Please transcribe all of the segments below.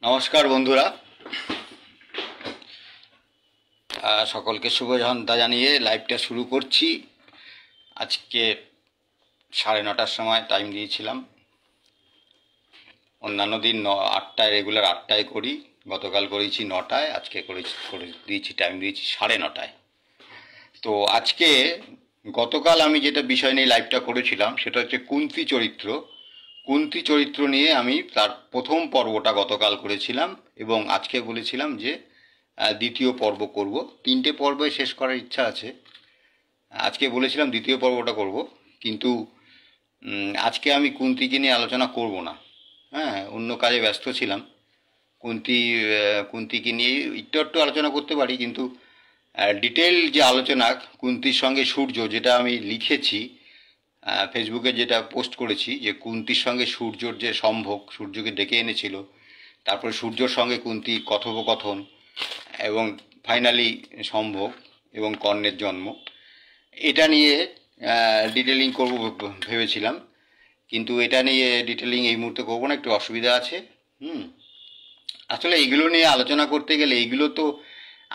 নমস্কার বন্ধুরা, সকলকে শুভ সন্ধ্যা জানিয়ে লাইভটা শুরু করছি। আজকে 9:30টার সময় টাইম দিয়েছিলাম। অন্যান্য দিন 8টায়, রেগুলার 8টায় করি। গতকাল করেছি 9টায়, আজকে করে দিয়েছি, টাইম দিয়েছি 9:30টায়। তো আজকে গতকাল আমি যেটা বিষয় নিয়ে লাইভটা করেছিলাম সেটা হচ্ছে কুন্তী চরিত্র নিয়ে আমি তার প্রথম পর্বটা গতকাল করেছিলাম এবং আজকে বলেছিলাম যে দ্বিতীয় পর্ব করব। 3টে পর্বে শেষ করার ইচ্ছা আছে। আজকে বলেছিলাম দ্বিতীয় পর্বটা করব, কিন্তু আজকে আমি কুন্তিকে নিয়ে আলোচনা করব না। হ্যাঁ, অন্য কাজে ব্যস্ত ছিলাম। কুন্তিকে নিয়ে একটু আলোচনা করতে পারি, কিন্তু ডিটেল যে আলোচনা কুন্তির সঙ্গে সূর্য, যেটা আমি লিখেছি ফেসবুকে, যেটা পোস্ট করেছি, যে কুন্তির সঙ্গে সূর্যর যে সম্ভোগ, সূর্যকে ডেকে এনেছিল, তারপরে সূর্যর সঙ্গে কুন্তির কথোপকথন এবং ফাইনালি সম্ভোগ এবং কর্ণের জন্ম, এটা নিয়ে ডিটেলিং করব ভেবেছিলাম, কিন্তু এটা নিয়ে ডিটেলিং এই মুহূর্তে করবো না, একটু অসুবিধা আছে। আসলে এইগুলো নিয়ে আলোচনা করতে গেলে এইগুলো তো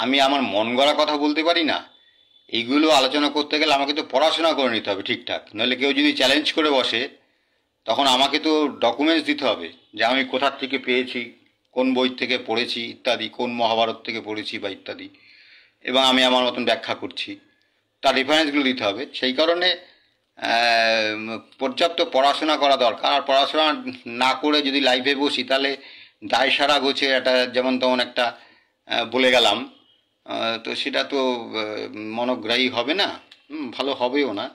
আমি আমার মন গড়া কথা বলতে পারি না। এইগুলো আলোচনা করতে গেলে আমাকে তো পড়াশোনা করে নিতে হবে ঠিকঠাক, নাহলে কেউ যদি চ্যালেঞ্জ করে বসে তখন আমাকে তো ডকুমেন্টস দিতে হবে যে আমি কোথার থেকে পেয়েছি, কোন বই থেকে পড়েছি ইত্যাদি, কোন মহাভারত থেকে পড়েছি বা ইত্যাদি, এবং আমি আমার মতন ব্যাখ্যা করছি, তার রেফারেন্সগুলো দিতে হবে। সেই কারণে পর্যাপ্ত পড়াশোনা করা দরকার। আর পড়াশোনা না করে যদি লাইভে বসি তাহলে দায় সারা গোছে একটা যেমন তেমন একটা বলে গেলাম, তো সেটা তো মনোগ্রাহী হবে না, ভালো হবেও না।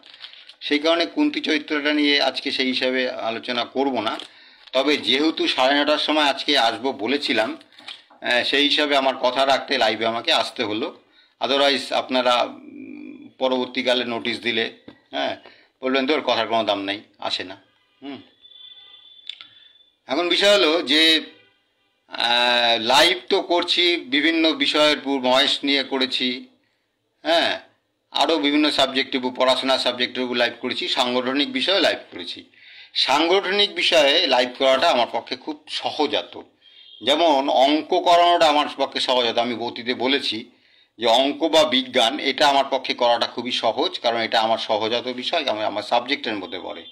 সেই কারণে কুন্তী চরিত্রটা নিয়ে আজকে সেই হিসাবে আলোচনা করব না। তবে যেহেতু 9:30টার সময় আজকে আসবো বলেছিলাম, সেই হিসাবে আমার কথা রাখতে লাইভে আমাকে আসতে হলো। আদারওয়াইজ আপনারা পরবর্তীকালে নোটিশ দিলে বলবেন তো ওর কথার কোনো দাম নেই, আসে না। এখন বিষয় হলো যে লাইভ তো করছি বিভিন্ন বিষয়ের ভয়েস নিয়ে করেছি, আরও বিভিন্ন সাবজেক্টের উপর, পড়াশোনার সাবজেক্টের উপর লাইভ করেছি, সাংগঠনিক বিষয়ে লাইভ করেছি। সাংগঠনিক বিষয়ে লাইভ করাটা আমার পক্ষে খুব সহজাত। যেমন অঙ্ক করানোটা আমার পক্ষে সহজাত। আমি অতীতে বলেছি যে অঙ্ক বা বিজ্ঞান এটা আমার পক্ষে করাটা খুবই সহজ, কারণ এটা আমার সহজাত বিষয়, আমার সাবজেক্টের মধ্যে পড়ে।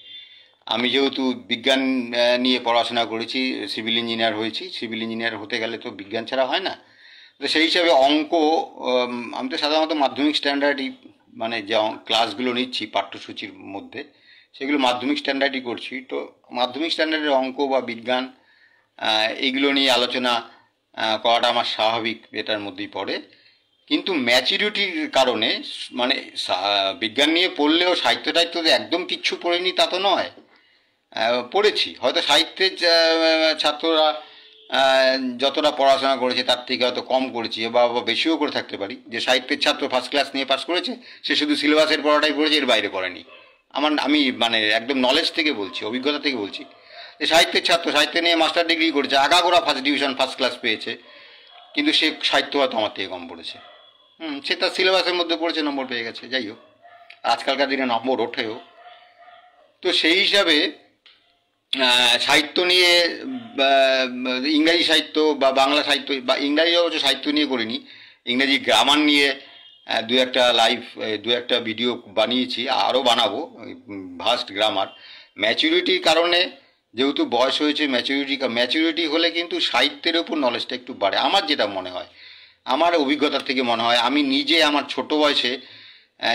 আমি যেহেতু বিজ্ঞান নিয়ে পড়াশোনা করেছি, সিভিল ইঞ্জিনিয়ার হয়েছি, সিভিল ইঞ্জিনিয়ার হতে গেলে তো বিজ্ঞান ছাড়া হয় না। তো সেই হিসাবে অঙ্ক, আমি তো সাধারণত মাধ্যমিক স্ট্যান্ডার্ডই, মানে যে ক্লাসগুলো নিচ্ছি পাঠ্যসূচির মধ্যে সেগুলো মাধ্যমিক স্ট্যান্ডার্ডই করছি। তো মাধ্যমিক স্ট্যান্ডার্ডের অঙ্ক বা বিজ্ঞান এইগুলো নিয়ে আলোচনা করাটা আমার স্বাভাবিক, এটার মধ্যেই পড়ে। কিন্তু ম্যাচুরিটির কারণে, মানে বিজ্ঞান নিয়ে পড়লেও সাহিত্য টাহিত্য একদম কিচ্ছু পড়িনি তা তো নয়, পড়েছি। হয়তো সাহিত্যের ছাত্ররা যতটা পড়াশোনা করেছে তার থেকে হয়তো কম করেছি, বা বেশিও করে থাকতে পারি। যে সাহিত্যের ছাত্র ফার্স্ট ক্লাস নিয়ে পাস করেছে, সে শুধু সিলেবাসের পড়াটাই পড়েছে, এর বাইরে পড়েনি। আমি মানে একদম নলেজ থেকে বলছি, অভিজ্ঞতা থেকে বলছি। যে সাহিত্যের ছাত্র সাহিত্য নিয়ে মাস্টার ডিগ্রি করেছে, আগাগোড়া ফার্স্ট ডিভিশন ফার্স্ট ক্লাস পেয়েছে, কিন্তু সে সাহিত্য হয়তো আমার থেকে কম পড়েছে। সে তার সিলেবাসের মধ্যে পড়েছে, নম্বর পেয়ে গেছে। যাই হোক, আজকালকার দিনে নম্বর ওঠেও। তো সেই হিসাবে সাহিত্য নিয়ে, ইংরাজি সাহিত্য বা বাংলা সাহিত্য, বা ইংরাজি অবশ্য সাহিত্য নিয়ে করিনি, ইংরাজি গ্রামার নিয়ে দু একটা ভিডিও বানিয়েছি, আরও বানাবো, ভাস্ট গ্রামার। ম্যাচুরিটির কারণে, যেহেতু বয়স হয়েছে, ম্যাচুরিটি হলে কিন্তু সাহিত্যের ওপর নলেজটা একটু বাড়ে, আমার যেটা মনে হয়, আমার অভিজ্ঞতার থেকে মনে হয়। আমি নিজে আমার ছোট বয়সে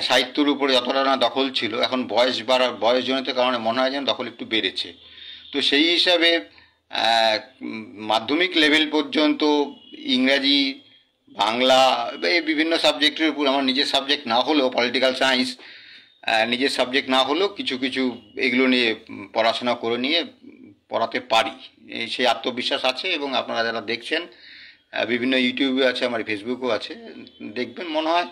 সাহিত্যের উপরে যতটা না দখল ছিল, এখন বয়সজনিত কারণে মনে হয় যেন দখল একটু বেড়েছে। তো সেই হিসাবে মাধ্যমিক লেভেল পর্যন্ত ইংরাজি, বাংলা, এই বিভিন্ন সাবজেক্টের উপর, আমার নিজের সাবজেক্ট না হলেও, পলিটিক্যাল সায়েন্স নিজের সাবজেক্ট না হলেও কিছু কিছু এগুলো নিয়ে পড়াশোনা করে নিয়ে পড়াতে পারি, সেই আত্মবিশ্বাস আছে। এবং আপনারা যারা দেখছেন, বিভিন্ন ইউটিউবে আছে, আমার ফেসবুকেও আছে, দেখবেন, মনে হয়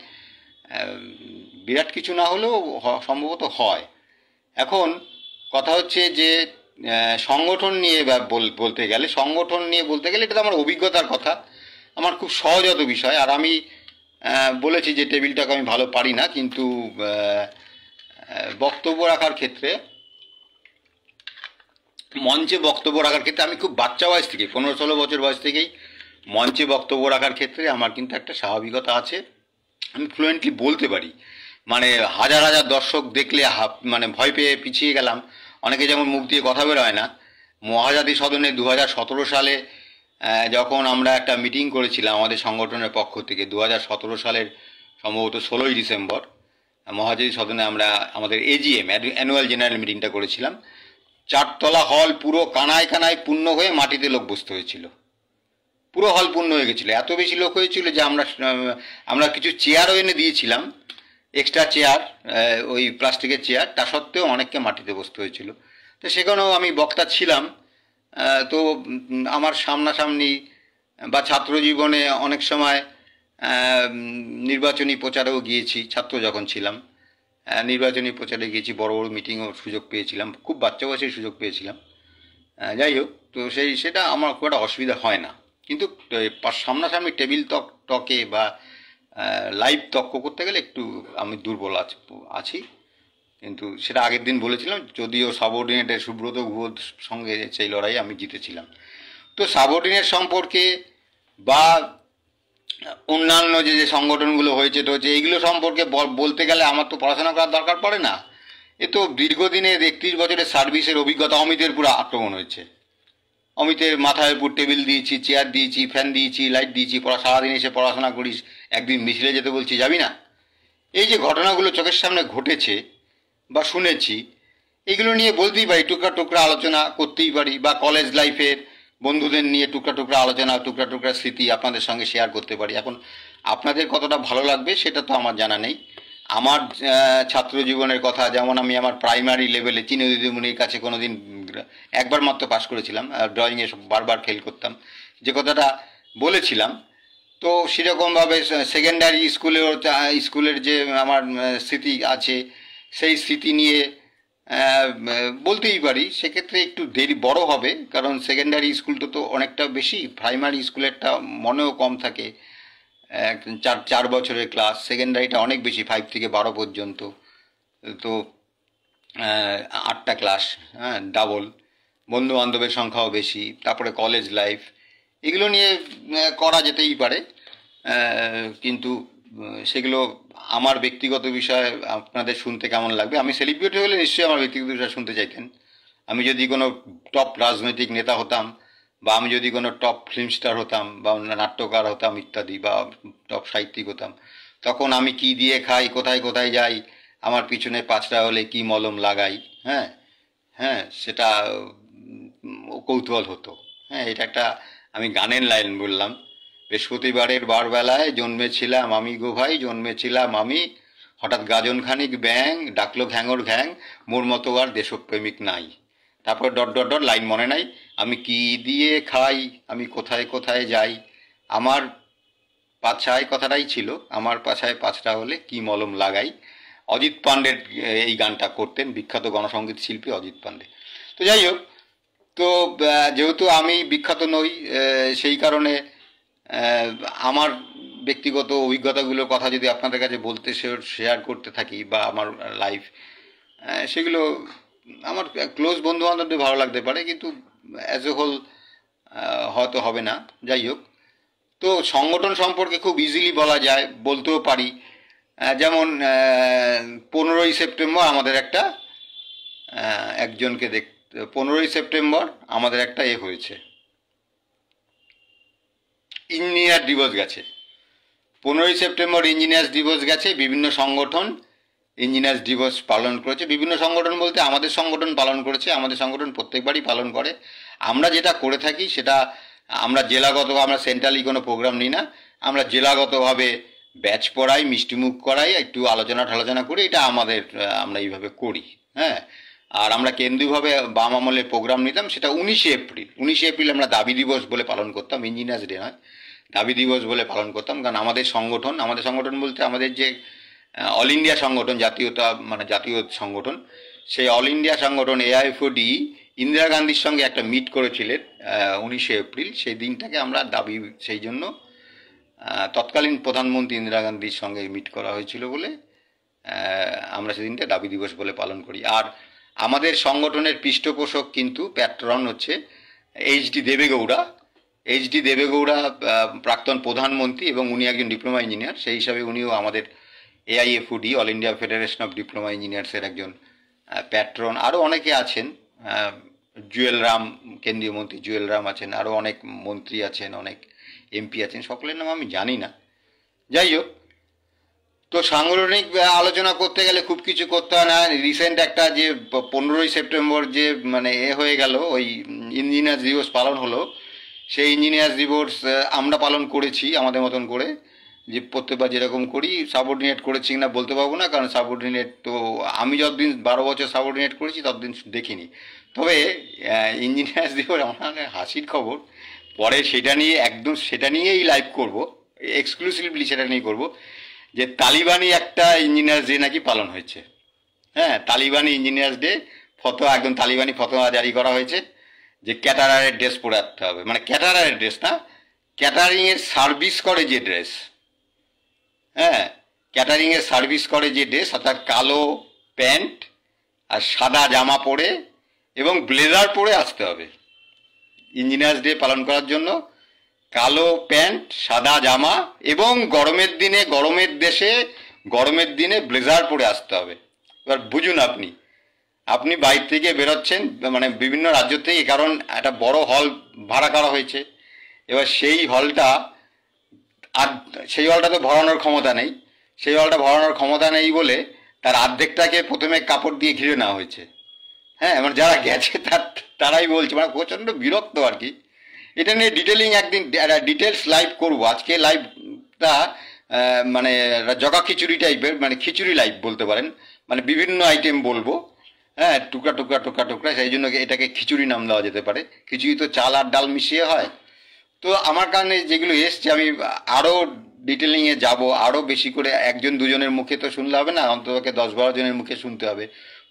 বিরাট কিছু না হলেও সম্ভবত হয়। এখন কথা হচ্ছে যে সংগঠন নিয়ে বলতে গেলে এটা তো আমার অভিজ্ঞতার কথা, আমার খুব সহজাত বিষয়। আর আমি বলেছি যে টেবিলটাকে আমি ভালো পারি না, কিন্তু বক্তব্য রাখার ক্ষেত্রে মঞ্চে বক্তব্য রাখার ক্ষেত্রে আমি খুব বাচ্চা বয়স থেকে 15-16 বছর বয়স থেকেই মঞ্চে বক্তব্য রাখার ক্ষেত্রে আমার কিন্তু একটা স্বাভাবিকতা আছে। আমি ফ্লুয়েন্টলি বলতে পারি, মানে হাজার হাজার দর্শক দেখলে মানে ভয় পেয়ে পিছিয়ে গেলাম। অনেকে যেমন মুখ দিয়ে কথা বেরোয় না। মহাজাতি সদনে 2017 সালে যখন আমরা একটা মিটিং করেছিলাম আমাদের সংগঠনের পক্ষ থেকে, 2017 সালের সম্ভবত 16ই ডিসেম্বর, মহাজাতি সদনে আমরা আমাদের এজিএম অ্যানুয়াল জেনারেল মিটিংটা করেছিলাম। 4তলা হল পুরো কানায় কানায় পূর্ণ হয়ে মাটিতে লোক বসতে হয়েছিল। পুরো হল পূর্ণ হয়ে গেছিলো, এত বেশি লোক হয়েছিল যে আমরা কিছু চেয়ারও এনে দিয়েছিলাম, এক্সট্রা চেয়ার, ওই প্লাস্টিকের চেয়ার, তা সত্ত্বেও অনেককে মাটিতে বসতে হয়েছিল। তো সেখানেও আমি বক্তা ছিলাম। তো আমার সামনাসামনি বা ছাত্র জীবনে অনেক সময় নির্বাচনী প্রচারেও গিয়েছি, ছাত্র যখন ছিলাম নির্বাচনী প্রচারে গিয়েছি, বড় বড় মিটিংও সুযোগ পেয়েছিলাম, খুব বাচ্চা বয়সেই সুযোগ পেয়েছিলাম। যাই হোক, তো সেটা আমার খুব একটা অসুবিধা হয় না। কিন্তু সামনাসামনি টেবিল টকে বা লাইভ তর্ক করতে গেলে একটু আমি দুর্বল আছি। কিন্তু সেটা আগের দিন বলেছিলাম, যদিও সাবঅর্ডিনেটের সুব্রত গুহর সঙ্গে সেই লড়াই আমি জিতেছিলাম। তো সাবঅর্ডিনেট সম্পর্কে বা অন্যান্য যে সংগঠনগুলো হয়েছে এইগুলো সম্পর্কে বলতে গেলে আমার তো পড়াশোনা করার দরকার পড়ে না। এ তো দীর্ঘদিনের 31 বছরের সার্ভিসের অভিজ্ঞতা। অমিতের পুরো আক্রমণ হয়েছে, অমিতের মাথায় উপর টেবিল দিয়েছি, চেয়ার দিয়েছি, ফ্যান দিয়েছি, লাইট দিয়েছি, সারাদিন এসে পড়াশোনা করিস, একদিন মিছিলে যেতে বলছি যাবি না। এই যে ঘটনাগুলো চোখের সামনে ঘটেছে বা শুনেছি, এগুলো নিয়ে বলতেই পারি, টুকরা টুকরা আলোচনা করতেই পারি, বা কলেজ লাইফের বন্ধুদের নিয়ে টুকরা টুকরা আলোচনা, টুকরা টুকরা স্মৃতি আপনাদের সঙ্গে শেয়ার করতে পারি। এখন আপনাদের কতটা ভালো লাগবে সেটা তো আমার জানা নেই। আমার ছাত্র জীবনের কথা, যেমন আমি আমার প্রাইমারি লেভেলে চিনি দিদিমণির কাছে কোনোদিন একবার মাত্র পাশ করেছিলাম, ড্রয়িংয়ে বারবার ফেল করতাম, যে কথাটা বলেছিলাম। তো সেরকমভাবে সেকেন্ডারি স্কুলের যে আমার স্মৃতি আছে, সেই স্মৃতি নিয়ে বলতেই পারি। সেক্ষেত্রে একটু দেরি বড় হবে, কারণ সেকেন্ডারি স্কুলটা তো অনেকটা বেশি, প্রাইমারি স্কুলেরটা মনেও কম থাকে, 4 বছরের ক্লাস, সেকেন্ডারিটা অনেক বেশি, 5 থেকে 12 পর্যন্ত, তো 8টা ক্লাস, হ্যাঁ, ডাবল, বন্ধু বান্ধবের সংখ্যাও বেশি, তারপরে কলেজ লাইফ, এগুলো নিয়ে করা যেতেই পারে। কিন্তু সেগুলো আমার ব্যক্তিগত বিষয়, আপনাদের শুনতে কেমন লাগবে? আমি সেলিব্রিটি হলে নিশ্চয়ই আমার ব্যক্তিগত বিষয় শুনতে চাইতেন। আমি যদি কোনো টপ রাজনৈতিক নেতা হতাম, বা আমি যদি কোনো টপ ফিল্ম স্টার হতাম, বা নাট্যকার হতাম ইত্যাদি, বা টপ সাহিত্যিক হতাম, তখন আমি কি দিয়ে খাই, কোথায় কোথায় যাই, আমার পিছনে 5টা হলে কি মলম লাগাই, হ্যাঁ হ্যাঁ, সেটা কৌতূহল হতো। হ্যাঁ, এটা একটা আমি গানের লাইন বললাম। বৃহস্পতিবারের বারবেলায় জন্মেছিলাম আমি গো ভাই, জন্মেছিলাম আমি, হঠাৎ গাজন খানিক ব্যাং ডাকলো ঘ্যাঙর ঘ্যাং, মোর মতো আর দেশপ্রেমিক নাই। তারপর ডট ডট ডট, লাইন মনে নাই। আমি কি দিয়ে খাই, আমি কোথায় কোথায় যাই, আমার পাছায়, কথাটাই ছিল, আমার পাছায় 5টা হলে কি মলম লাগাই। অজিত পান্ডের এই গানটা করতেন, বিখ্যাত গণসঙ্গীত শিল্পী অজিত পান্ডে। তো যাই হোক, তো যেহেতু আমি বিখ্যাত নই, সেই কারণে আমার ব্যক্তিগত অভিজ্ঞতাগুলোর কথা যদি আপনাদের কাছে বলতে শেয়ার করতে থাকি, বা আমার লাইফ, সেগুলো আমার ক্লোজ বন্ধু বান্ধবদের ভালো লাগতে পারে, কিন্তু অ্যাজ এ হোল হয়তো হবে না। যাই হোক, তো সংগঠন সম্পর্কে খুব ইজিলি বলা যায়, বলতেও পারি। যেমন 15ই সেপ্টেম্বর আমাদের একটা একজনকে 15ই সেপ্টেম্বর আমাদের একটা হয়েছে, ইঞ্জিনিয়ার দিবস গেছে। 15ই সেপ্টেম্বর ইঞ্জিনিয়ার্স দিবস গেছে, বিভিন্ন সংগঠন ইঞ্জিনিয়ার্স দিবস পালন করেছে। বিভিন্ন সংগঠন বলতে আমাদের সংগঠন পালন করেছে, আমাদের সংগঠন প্রত্যেকবারই পালন করে। আমরা যেটা করে থাকি সেটা, আমরা জেলাগতভাবে, আমরা সেন্ট্রালি কোনো প্রোগ্রাম নিই না, আমরা জেলাগতভাবে ব্যাচ পড়াই, মিষ্টিমুখ করাই, একটু আলোচনা করি, এটা আমরা এইভাবে করি। হ্যাঁ, আর আমরা কেন্দ্রীয়ভাবে বাম আমলের প্রোগ্রাম নিতাম, সেটা 19শে এপ্রিল আমরা দাবি দিবস বলে পালন করতাম, ইঞ্জিনিয়ার্স ডে নয়, দাবি দিবস বলে পালন করতাম। কারণ আমাদের সংগঠন বলতে আমাদের যে অল ইন্ডিয়া সংগঠন, জাতীয় সংগঠন, সেই অল ইন্ডিয়া সংগঠন এআইএফওডি ইন্দিরা গান্ধীর সঙ্গে একটা মিট করেছিলেন 19শে এপ্রিল। সেই দিনটাকে আমরা সেই জন্য তৎকালীন প্রধানমন্ত্রী ইন্দিরা গান্ধীর সঙ্গে মিট করা হয়েছিল বলে আমরা সেদিনটা দাবি দিবস বলে পালন করি। আর আমাদের সংগঠনের পৃষ্ঠপোষক কিন্তু প্যাট্রন হচ্ছে এইচ.ডি. দেবেগৌড়া। এইচ.ডি. দেবেগৌড়া প্রাক্তন প্রধানমন্ত্রী এবং উনি একজন ডিপ্লোমা ইঞ্জিনিয়ার, সেই হিসাবে উনিও আমাদের AIFOD, all India federation of diploma ইঞ্জিনিয়ার্সের একজন প্যাট্রন। আরও অনেকে আছেন, জুয়েল রাম, কেন্দ্রীয় মন্ত্রী জুয়েল রাম আছেন, আরও অনেক মন্ত্রী আছেন, অনেক MP আছেন, সকলের নাম আমি জানি না। যাই হোক, তো সাংগঠনিক আলোচনা করতে গেলে খুব কিছু করতে হয় না। রিসেন্ট একটা যে 15ই সেপ্টেম্বর যে মানে হয়ে গেল, ওই ইঞ্জিনিয়ার্স দিবস পালন হলো, সেই ইঞ্জিনিয়ার্স দিবস আমরা পালন করেছি আমাদের মতন করে, যে প্রত্যেকবার যেরকম করি। সাবঅর্ডিনেট করেছি না বলতে পারবো না, কারণ সাবঅর্ডিনেট তো আমি যতদিন 12 বছর সাবঅর্ডিনেট করেছি ততদিন দেখিনি। তবে ইঞ্জিনিয়ার্স দিবস আমার হাসির খবর, পরে সেটা নিয়ে একদম সেটা নিয়েই লাইভ করব, এক্সক্লুসিভলি সেটা নিয়ে করব, যে তালিবানি একটা ইঞ্জিনিয়ার্স ডে নাকি পালন হয়েছে। হ্যাঁ, তালিবানি ইঞ্জিনিয়ার্স ডে, ফতোয়া, একদম তালিবানি ফতোয়া জারি করা হয়েছে যে ক্যাটারারের ড্রেস পরে রাখতে হবে। মানে ক্যাটারারের ড্রেস না, ক্যাটারিংয়ের সার্ভিস করে যে ড্রেস, হ্যাঁ, ক্যাটারিংয়ের সার্ভিস করে যে ড্রেস, অর্থাৎ কালো প্যান্ট আর সাদা জামা পরে এবং ব্লেজার পরে আসতে হবে। ইঞ্জিনিয়ার্স ডে পালন করার জন্য কালো প্যান্ট, সাদা জামা এবং গরমের দেশে গরমের দিনে ব্লেজার পরে আসতে হবে। এবার বুঝুন, আপনি বাইরে থেকে বেরোচ্ছেন, মানে বিভিন্ন রাজ্য থেকে, কারণ একটা বড় হল ভাড়া করা হয়েছে। এবার সেই হলটা তো ভরানোর ক্ষমতা নেই। সেই হলটা ভরানোর ক্ষমতা নেই বলে তার অর্ধেকটাকে প্রথমে কাপড় দিয়ে ঘিরে নেওয়া হয়েছে। হ্যাঁ, মানে যারা গেছে তারাই বলছে, মানে প্রচণ্ড বিরক্ত আর কি। এটা নিয়ে ডিটেলিং একদিন ডিটেলস লাইভ করবো। আজকে লাইভটা মানে জগা খিচুড়ি টাইপের, মানে খিচুড়ি লাইভ বলতে পারেন, মানে বিভিন্ন আইটেম বলবো। হ্যাঁ, টুকরা টুকরা টুকরা টুকরা, সেই জন্য এটাকে খিচুড়ি নাম দেওয়া যেতে পারে। খিচুড়ি তো চাল আর ডাল মিশিয়ে হয়। তো আমার কারণে যেগুলো এসছে আমি আরও ডিটেলিংয়ে যাব, আরও বেশি করে। একজন দুজনের মুখে তো শুনলে হবে না, অন্ততকে 10-12 জনের মুখে শুনতে হবে।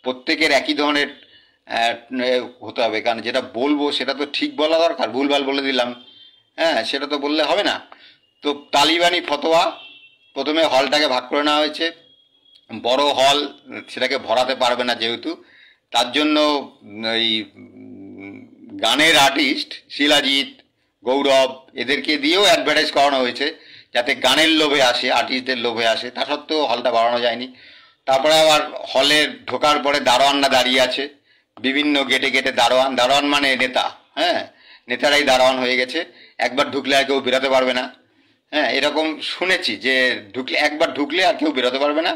প্রত্যেকের একই ধরনের হতে হবে, কারণ যেটা বলবো সেটা তো ঠিক বলা দরকার। ভুলভাল বলে দিলাম, হ্যাঁ, সেটা তো বললে হবে না। তো তালিবানি ফতোয়া, প্রথমে হলটাকে ভাগ করে নেওয়া হয়েছে। বড় হল সেটাকে ভরাতে পারবে না যেহেতু, তার জন্য এই গানের আর্টিস্ট শিলাজিৎ, গৌরব, এদেরকে দিয়েও অ্যাডভার্টাইজ করানো হয়েছে যাতে গানের লোভে আসে, আর্টিস্টদের লোভে আসে। তা সত্ত্বেও হলটা বাড়ানো যায়নি। তারপরে আবার হলে ঢোকার পরে দারোয়ানরা দাঁড়িয়ে আছে, বিভিন্ন গেটে গেটে দারোয়ান মানে নেতা, হ্যাঁ, নেতারাই দারোয়ান হয়ে গেছে। একবার ঢুকলে আর কেউ বেরোতে পারবে না। হ্যাঁ, এরকম শুনেছি যে একবার ঢুকলে আর কেউ বেরোতে পারবে না।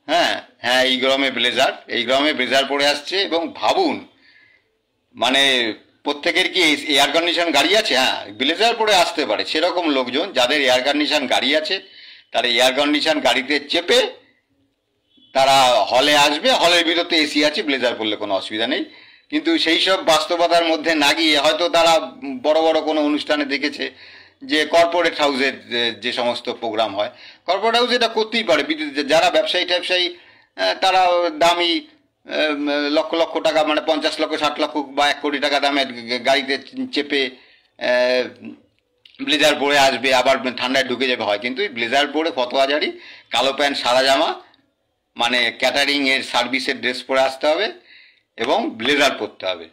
হ্যাঁ হ্যাঁ, এই গরমে ব্লেজার পরে আসছে। এবং ভাবুন, মানে প্রত্যেকের কি এয়ার কন্ডিশন গাড়ি আছে? হ্যাঁ, ব্লেজার পরে আসতে পারে সেরকম লোকজন যাদের এয়ার কন্ডিশন গাড়ি আছে, তারা এয়ার কন্ডিশন গাড়িতে চেপে তারা হলে আসবে। হলের ভিতরতে AC আছে, ব্লেজার পরলে কোনো অসুবিধা নেই। কিন্তু সেই সব বাস্তবতার মধ্যে না গিয়ে হয়তো তারা বড় বড় কোনো অনুষ্ঠানে দেখেছে যে কর্পোরেট হাউসের যে সমস্ত প্রোগ্রাম হয়, কর্পোরেট হাউস এটা করতেই পারে। যারা ব্যবসায়ী তারা দামি লক্ষ লক্ষ টাকা, মানে 50 লক্ষ 60 লক্ষ বা 1 কোটি টাকা দামের গাড়িতে চেপে ব্লেজার পরে আসবে, আবার ঠান্ডায় ঢুকে যাবে হয়। কিন্তু ব্লেজার পরে ফতোয়া জারি, কালো প্যান্ট সাদা জামা, মানে ক্যাটারিংয়ের সার্ভিসের ড্রেস পরে আসতে হবে এবং ব্লেজার পরতে হবে।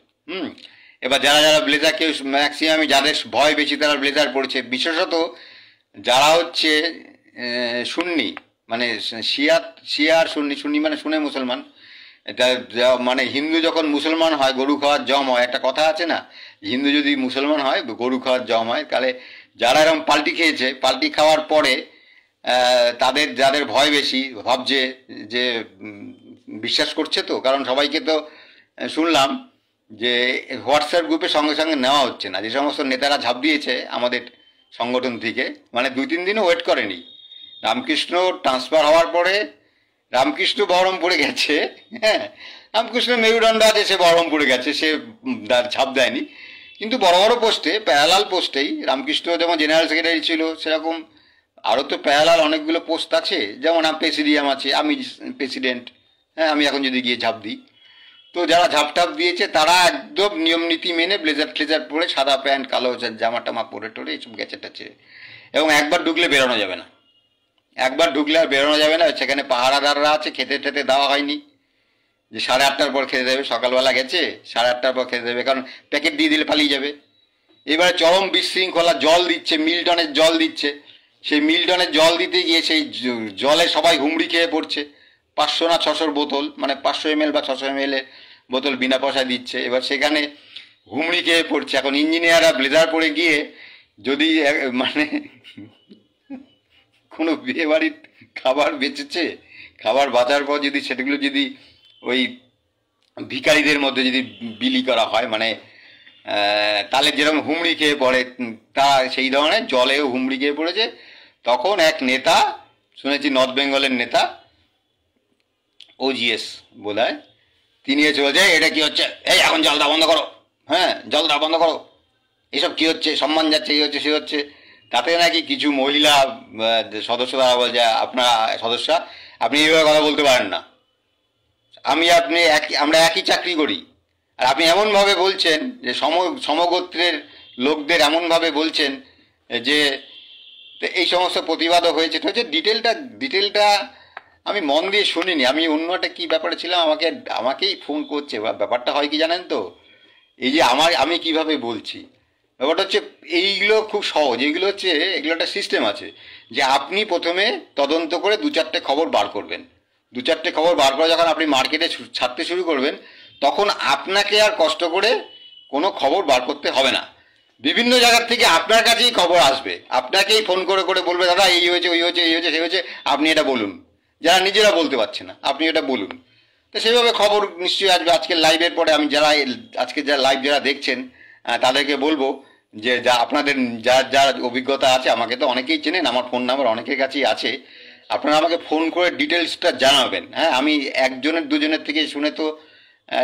এবার যারা ব্লেজার, কেউ ম্যাক্সিমাম যাদের ভয় বেশি তারা ব্লেজার পরেছে, বিশেষত যারা হচ্ছে সুন্নি, মানে শিয়া আর সুন্নি মানে শুনে মুসলমান। এটা মানে হিন্দু যখন মুসলমান হয় গরু খাওয়ার জম হয়, একটা কথা আছে না, হিন্দু যদি মুসলমান হয় গরু খাওয়ার জম হয়। তাহলে যারা এরকম পাল্টি খেয়েছে, পাল্টি খাওয়ার পরে যাদের ভয় বেশি, ভাবছে যে বিশ্বাস করছে তো, কারণ সবাইকে তো শুনলাম যে হোয়াটসঅ্যাপ গ্রুপে সঙ্গে সঙ্গে নেওয়া হচ্ছে না। যে সমস্ত নেতারা ঝাঁপ দিয়েছে আমাদের সংগঠন থেকে, মানে 2-3 দিনও ওয়েট করেনি। রামকৃষ্ণ ট্রান্সফার হওয়ার পরে রামকৃষ্ণ বহরমপুরে গেছে, হ্যাঁ, রামকৃষ্ণ মেরুদণ্ড আছে, সে বহরমপুরে গেছে, সে ঝাঁপ দেয়নি। কিন্তু বড় বড় পোস্টে, প্যারালাল পোস্টেই, রামকৃষ্ণ যেমন জেনারেল সেক্রেটারি ছিল, সেরকম আরও তো প্যারালাল অনেকগুলো পোস্ট আছে। যেমন প্রেসিডিয়াম আছে, আমি প্রেসিডেন্ট, হ্যাঁ, আমি এখন যদি গিয়ে ঝাঁপ দিই। তো যারা ঝাপটাপ দিয়েছে তারা একদম নিয়ম নীতি মেনে ব্লেজার পরে, সাদা প্যান্ট কালো জামা টামা পরে টরে এইসব গেছে টাছে। এবং একবার ঢুকলে বেরোনো যাবে না, একবার ঢুকলে আর বেরোনো যাবে না। সেখানে পাহারাদাররা আছে, খেতে টেতে দেওয়া হয়নি। যে 8:30টার পর খেতে দেবে, সকালবেলা গেছে 8:30টার পর খেতে দেবে, কারণ প্যাকেট দিয়ে দিলে পালিয়ে যাবে। এবারে চরম বিশৃঙ্খলা, জল দিচ্ছে, মিল্টনের জল দিচ্ছে। সেই মিল্টনের জল দিতে গিয়ে সেই জলে সবাই হুমড়ি খেয়ে পড়ছে। 500 না 600 বোতল, মানে 500 ml বা 600 ml এর বোতল বিনা পয়সায় দিচ্ছে। এবার সেখানে হুমড়ি খেয়ে পড়ছে। এখন ইঞ্জিনিয়াররা ব্লেজার পরে গিয়ে যদি মানে কোনো বিয়ে বাড়ির খাবার বেঁচেছে, খাবার বাঁচার পর যদি সেগুলো যদি ওই ভিখারিদের মধ্যে যদি বিলি করা হয়, মানে তাহলে যেরকম হুমড়ি খেয়ে পড়ে, তা সেই ধরনের জলেও হুমড়ি খেয়ে পড়েছে। তখন এক নেতা, শুনেছি নর্থ বেঙ্গলের নেতা, ওজিএস বোধ হয়, তিনি এসে বলছে এটা কি হচ্ছে, এই এখন জল দেওয়া বন্ধ করো, হ্যাঁ জল দেওয়া বন্ধ করো, এসব কি হচ্ছে, সম্মান যাচ্ছে, এই হচ্ছে সে হচ্ছে। তাতে নাকি কিছু মহিলা সদস্য তারা বলছে, আপনার সদস্যা আপনি এইভাবে কথা বলতে পারেন না, আপনি আমরা একই চাকরি করি, আর আপনি এমনভাবে বলছেন যে সমগোত্রের লোকদের এমনভাবে বলছেন যে, এই সমস্ত প্রতিবাদও হয়েছে। ডিটেলটা আমি মন দিয়ে শুনিনি। আমি অন্য একটা কী ব্যাপারে ছিলাম, আমাকেই ফোন করছে। ব্যাপারটা হয় কি জানেন তো, এই যে আমি কিভাবে বলছি, ব্যাপারটা হচ্ছে এইগুলো খুব সহজ। এগুলো একটা সিস্টেম আছে যে আপনি প্রথমে তদন্ত করে 2-4টে খবর বার করবেন। 2-4টে খবর বার করে যখন আপনি মার্কেটে ছাড়তে শুরু করবেন, তখন আপনাকে আর কষ্ট করে কোনো খবর বার করতে হবে না। বিভিন্ন জায়গার থেকে আপনার কাছেই খবর আসবে, আপনাকেই ফোন করে করে বলবে, দাদা এই হয়েছে, ওই হয়েছে, এই হয়েছে, সেই হয়েছে, আপনি এটা বলুন। যারা নিজেরা বলতে পারছে না, আপনি এটা বলুন। তো সেইভাবে খবর নিশ্চয়ই আসবে। আজকের লাইভের পরে আমি আজকে লাইভ যারা দেখছেন তাদেরকে বলবো যে আপনাদের যার অভিজ্ঞতা আছে, আমাকে তো অনেকেই চেনেন, আমার ফোন নাম্বার অনেকের কাছেই আছে, আপনারা আমাকে ফোন করে ডিটেলসটা জানাবেন। হ্যাঁ, আমি একজনের দুজনের থেকে শুনে তো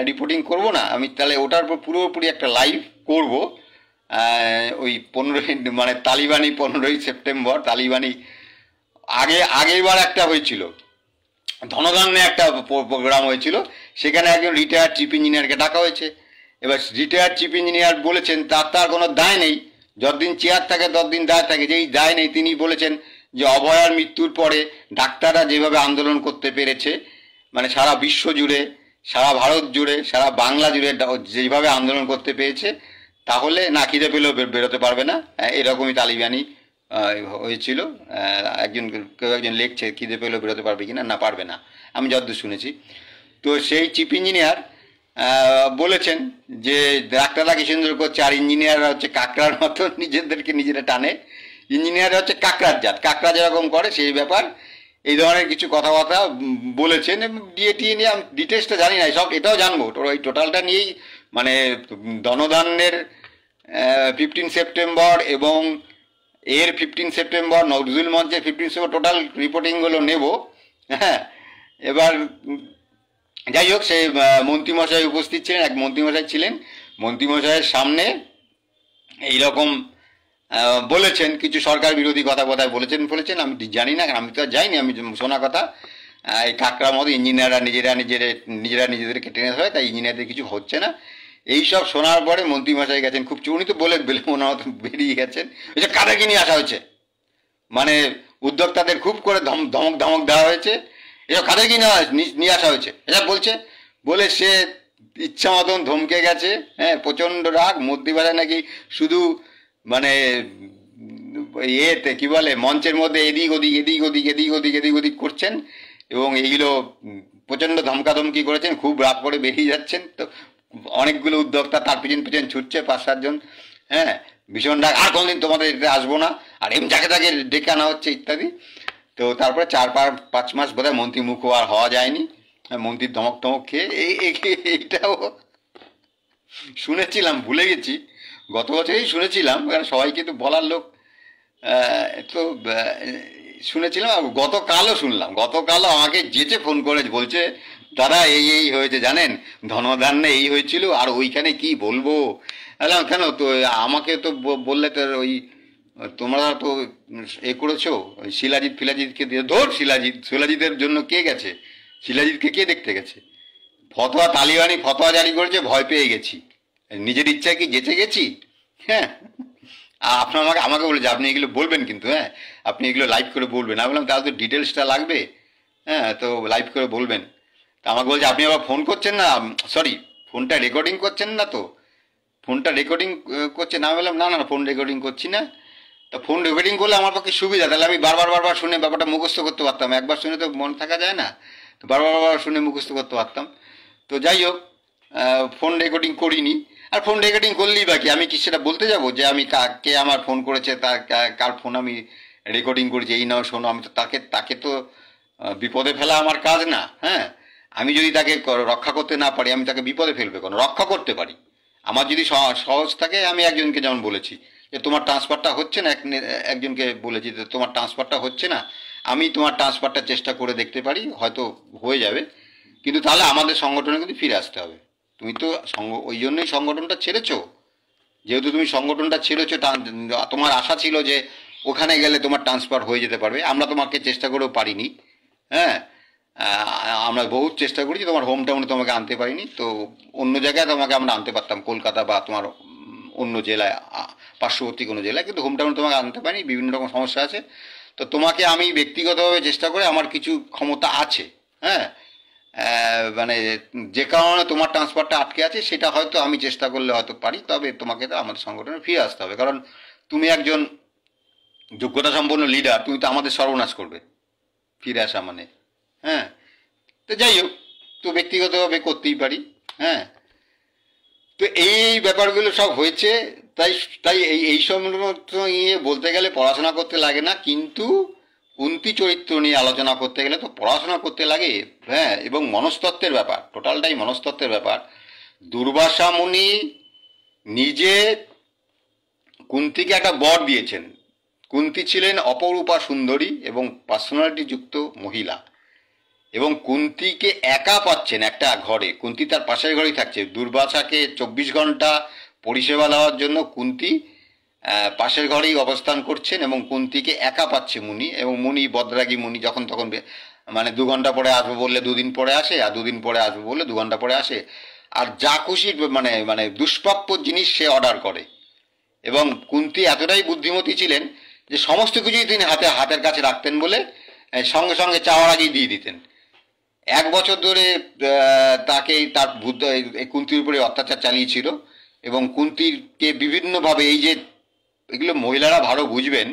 রিপোর্টিং করব না, আমি তাহলে ওটার উপর পুরোপুরি একটা লাইভ করব। ওই 15 মানে তালিবানি 15ই সেপ্টেম্বর, তালিবানি আগেরবার একটা হয়েছিল, ধনধান্যে একটা প্রোগ্রাম হয়েছিল, সেখানে একজন রিটায়ার্ড চিফ ইঞ্জিনিয়ারকে ডাকা হয়েছে। এবার রিটায়ার্ড চিফ ইঞ্জিনিয়ার বলেছেন তার কোনো দায় নেই, যতদিন চেয়ার থাকে ততদিন দায় থাকে, যেই দায় নেই তিনি বলেছেন যে অভয়ার মৃত্যুর পরে ডাক্তাররা যেভাবে আন্দোলন করতে পেরেছে, মানে সারা বিশ্ব জুড়ে, সারা ভারত জুড়ে, সারা বাংলা জুড়ে যেভাবে আন্দোলন করতে পেরেছে, তাহলে না খিদে পেলেও বেরোতে পারবে না, এরকমই তালিবানি হয়েছিল। কেউ একজন লিখছে খিদে পেলেও বেরোতে পারবে কিনা, না পারবে না, আমি যতদূর শুনেছি। তো সেই চিফ ইঞ্জিনিয়ার বলেছেন যে ডাক্তাররা কি সুন্দর করছে, আর ইঞ্জিনিয়াররা হচ্ছে কাঁকড়ার মতো নিজেদেরকে নিজেরা টানে, ইঞ্জিনিয়াররা হচ্ছে কাঁকড়ার জাত, কাঁকড়া যেরকম করে সেই ব্যাপার, এই ধরনের কিছু কথাবার্তা বলেছেন। টিয়ে নিয়ে আমি ডিটেলসটা জানি না, সব এটাও জানবো, ওই টোটালটা নিয়েই, মানে ধনধান্যের 15 সেপ্টেম্বর এবং এর 15 সেপ্টেম্বর, নজরুল মঞ্চের 15 সেপ্টেম্বর, টোটাল রিপোর্টিংগুলো নেব। হ্যাঁ, এবার যাই হোক, সেই মন্ত্রীমশাই উপস্থিত ছিলেন, এক মন্ত্রীমশাই ছিলেন, মন্ত্রীমশাইয়ের সামনে এইরকম বলেছেন, কিছু সরকার বিরোধী কথা বলেছেন, আমি জানি না, আমি তো আর যাইনি, আমি শোনা কথা, এই কাঁকড়ার মতো ইঞ্জিনিয়াররা নিজেদেরকে টেনে ধরে, তাই ইঞ্জিনিয়ারদের কিছু হচ্ছে না, এইসব শোনার পরে মন্ত্রীমশাই গেছেন, খুব উনি তো বলে মনে হতো বেরিয়ে গেছেন, ওই যে কাদেরকে নিয়ে আসা হয়েছে, মানে উদ্যোক্তাদের খুব করে ধমক দেওয়া হয়েছে, এসব কাদেরকে নিয়ে আসা হয়েছে এসব বলে সে ইচ্ছা মতন ধমকে গেছে। হ্যাঁ, প্রচণ্ড রাগ, মন্ত্রীমশাই নাকি শুধু মানে কি বলে, মঞ্চের মধ্যে এদিক ওদিক করছেন, এবং এইগুলো প্রচণ্ড ধমকাধমকি করেছেন, খুব রাগ করে বেরিয়ে যাচ্ছেন। তো অনেকগুলো উদ্যোক্তা তার পিছন ছুটছে, 5-7 জন। হ্যাঁ, ভীষণ রাগ, আর কোনদিন তোমাদের এটা আসবো না, আর যাকে তাকে ডেকে আনা হচ্ছে ইত্যাদি। তো তারপরে 4-5 মাস বোধহয় মন্ত্রী মুখ আর হওয়া যায়নি, মন্ত্রীর ধমক খেয়ে। এইটাও শুনেছিলাম, ভুলে গেছি, গত বছরেই শুনেছিলাম, কারণ সবাইকে তো বলার লোক, তো শুনেছিলাম। গতকালও শুনলাম, গতকালও আমাকে যেচে ফোন করে বলছে, দাদা এই হয়েছে জানেন, ধনধান্যে এই হয়েছিল, আর ওইখানে কি বলবো। কেন, তো আমাকে তো বললে তো ওই তোমরা তো করেছো, ওই ফিলাজিৎকে দিয়ে ধর, শিলাজিতের জন্য কে গেছে, শিলাজিৎকে কে দেখতে গেছে, তালিবানি ফতোয়া জারি করেছে, ভয় পেয়ে গেছি, নিজের ইচ্ছা কি যেচে গেছি। হ্যাঁ, আপনার আমাকে বলেছে আপনি এগুলো বলবেন, কিন্তু হ্যাঁ আপনি এগুলো লাইভ করে বলবেন। আমি বললাম তাহলে তো ডিটেলসটা লাগবে, হ্যাঁ তো লাইভ করে বলবেন। তা আমাকে বলছে আপনি আবার ফোন করছেন না, সরি ফোনটা রেকর্ডিং করছেন না তো, ফোনটা রেকর্ডিং করছে না। বললাম না না ফোন রেকর্ডিং করছি না। তা ফোন রেকর্ডিং করলে আমার পক্ষে সুবিধা, তাহলে আমি বারবার শুনে ব্যাপারটা মুখস্থ করতে পারতাম, একবার শুনে তো মনে থাকা যায় না, তো বারবার শুনে মুখস্থ করতে পারতাম। তো যাই হোক, ফোন রেকর্ডিং করিনি। আর ফোন রেকর্ডিং করলেই বাকি আমি কি সেটা বলতে যাব যে আমি কে আমার ফোন করেছে, তার কার ফোন আমি রেকর্ডিং করেছি, এই নাও শোনো। আমি তো তাকে তো বিপদে ফেলা আমার কাজ না। হ্যাঁ, আমি যদি তাকে রক্ষা করতে না পারি, আমি তাকে বিপদে ফেলবে কেন? রক্ষা করতে পারি। আমার যদি সহজ থাকে, আমি একজনকে যেমন বলেছি যে তোমার ট্রান্সফারটা হচ্ছে না, একজনকে বলেছি যে তোমার ট্রান্সফারটা হচ্ছে না, আমি তোমার ট্রান্সফারটা চেষ্টা করে দেখতে পারি, হয়তো হয়ে যাবে, কিন্তু তাহলে আমাদের সংগঠনে কিন্তু ফিরে আসতে হবে। তুমি তো ওই জন্যই সংগঠনটা ছেড়েছো, যেহেতু তুমি সংগঠনটা ছেড়েছো, তোমার আশা ছিল যে ওখানে গেলে তোমার ট্রান্সফার হয়ে যেতে পারবে। আমরা তোমাকে চেষ্টা করেও পারিনি। হ্যাঁ, আমরা বহুত চেষ্টা করেছি, তোমার হোম টাউনে তোমাকে আনতে পারিনি, তো অন্য জায়গায় তোমাকে আমরা আনতে পারতাম, কলকাতা বা তোমার অন্য জেলায়, পার্শ্ববর্তী কোনো জেলায়, কিন্তু হোম টাউনে তোমাকে আনতে পারিনি, বিভিন্ন রকম সমস্যা আছে। তো তোমাকে আমি ব্যক্তিগতভাবে চেষ্টা করে, আমার কিছু ক্ষমতা আছে, হ্যাঁ, মানে যে কারণে তোমার ট্রান্সফারটা আটকে আছে, সেটা হয়তো আমি চেষ্টা করলে হয়তো পারি, তবে তোমাকে তো আমাদের সংগঠনে ফিরে আসতে হবে, কারণ তুমি একজন যোগ্যতা সম্পন্ন লিডার, তুমি তো আমাদের সর্বনাশ করবে ফিরে আসা মানে। হ্যাঁ, তো যাই হোক, তো ব্যক্তিগতভাবে করতেই পারি। হ্যাঁ, তো এই ব্যাপারগুলো সব হয়েছে। তাই তাই এই সমস্ত নিয়ে বলতে গেলে পড়াশোনা করতে লাগে না, কিন্তু কুন্তী চরিত্র নিয়ে আলোচনা করতে গেলে তো পড়াশোনা করতে লাগে। হ্যাঁ, এবং মনস্তত্ত্বের ব্যাপার, টোটালটাই মনস্তত্ত্বের ব্যাপার। দুর্বাসা মুনি নিজে কুন্তীকে একটা বর দিয়েছেন। কুন্তী ছিলেন অপরূপা সুন্দরী এবং পার্সোনালিটি যুক্ত মহিলা, এবং কুন্তীকে একা পাচ্ছেন একটা ঘরে। কুন্তী তার পাশের ঘরেই থাকছে। দুর্বাসাকে 24 ঘন্টা পরিষেবা দেওয়ার জন্য কুন্তী পাশের ঘরেই অবস্থান করছেন, এবং কুন্তীকে একা পাচ্ছে মুনি। এবং মুনি বদরাগী মুনি, যখন তখন মানে 2 ঘন্টা পরে আসবো বললে 2 দিন পরে আসে, আর 2 দিন পরে আসবো বললে 2 ঘন্টা পরে আসে, আর যা খুশি মানে মানে দুষ্প্রাপ্য জিনিস সে অর্ডার করে। এবং কুন্তী এতটাই বুদ্ধিমতী ছিলেন যে সমস্ত কিছুই তিনি হাতের কাছে রাখতেন বলে সঙ্গে সঙ্গে চাওয়ার আগেই দিয়ে দিতেন। 1 বছর ধরে তাকে তার কুন্তীর উপরে অত্যাচার চালিয়েছিল, এবং কুন্তীকে বিভিন্নভাবে, এই যে এগুলো মহিলারা ভালো বুঝবেন,